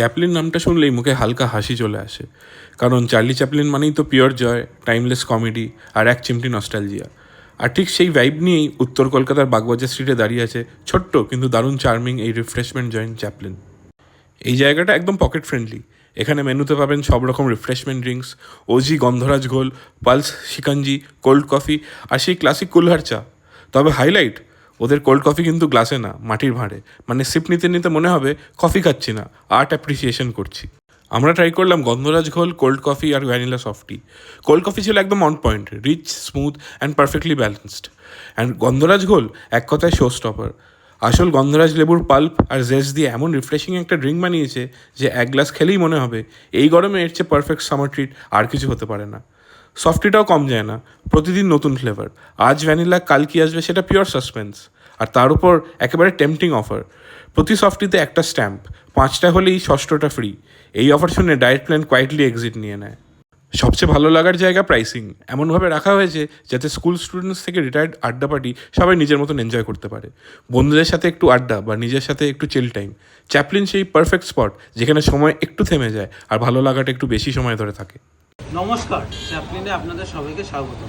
Chaplin নামটা শুনলেই মুখে হালকা হাসি চলে আসে, কারণ চার্লি চ্যাপলিন মানেই তো পিওর জয়, টাইমলেস কমেডি আর এক চিমটি নস্টালজিয়া। আর ঠিক সেই ভাইব নিয়েই উত্তর কলকাতার বাগবাজার স্ট্রিটে দাঁড়িয়ে আছে ছোট্ট কিন্তু দারুণ চার্মিং এই রিফ্রেশমেন্ট জয়েন্ট চ্যাপলিন। এই জায়গাটা একদম পকেট ফ্রেন্ডলি। এখানে মেনুতে পাবেন সব রকম রিফ্রেশমেন্ট ড্রিঙ্কস, ওজি গন্ধরাজ ঘোল, পালস শিকাঞ্জি, কোল্ড কফি আর সেই ক্লাসিক কুলহার চা। তবে হাইলাইট, ওদের কোল্ড কফি কিন্তু গ্লাসে না, মাটির ভাঁড়ে। মানে সিপ নিতে নিতে মনে হবে কফি খাচ্ছি না, আর্ট অ্যাপ্রিসিয়েশন করছি। আমরা ট্রাই করলাম গন্ধরাজ ঘোল, কোল্ড কফি আর ভ্যানিলা সফটি। কোল্ড কফি ছিল একদম on point, rich, smooth and perfectly balanced. And গন্ধরাজ ঘোল এক কথায় শো স্টপার। আসল গন্ধরাজ লেবুর পাল্প আর জেস্ট দিয়ে এমন রিফ্রেশিং একটা ড্রিঙ্ক বানিয়েছে যে এক গ্লাস খেলেই মনে হবে এই গরমে এর চেয়ে পারফেক্ট সামার ট্রিট আর কিছু হতে পারে না। সফটিটাও কম যায় না, প্রতিদিন নতুন ফ্লেভার। আজ ভ্যানিলা, কাল কি আসবে সেটা পিওর সাসপেন্স। আর তার উপর একেবারে টেম্পটিং অফার, প্রতি সফটিতে একটা স্ট্যাম্প, 5টা হলেই ষষ্ঠটা ফ্রি। এই অফার শুনে ডায়েট প্ল্যান কোয়াইটলি এক্সিট নিয়ে নেয়। সবচেয়ে ভালো লাগার জায়গা প্রাইসিং, এমনভাবে রাখা হয়েছে যাতে স্কুল স্টুডেন্টস থেকে রিটায়ার্ড আড্ডা পার্টি সবাই নিজের মতন এনজয় করতে পারে। বন্ধুদের সাথে একটু আড্ডা বা নিজের সাথে একটু চিল টাইম, চ্যাপলিন সেই পারফেক্ট স্পট যেখানে সময় একটু থেমে যায় আর ভালো লাগাটা একটু বেশি সময় ধরে থাকে। নমস্কার, চ্যাপলিনে আপনাদের সবাইকে স্বাগত।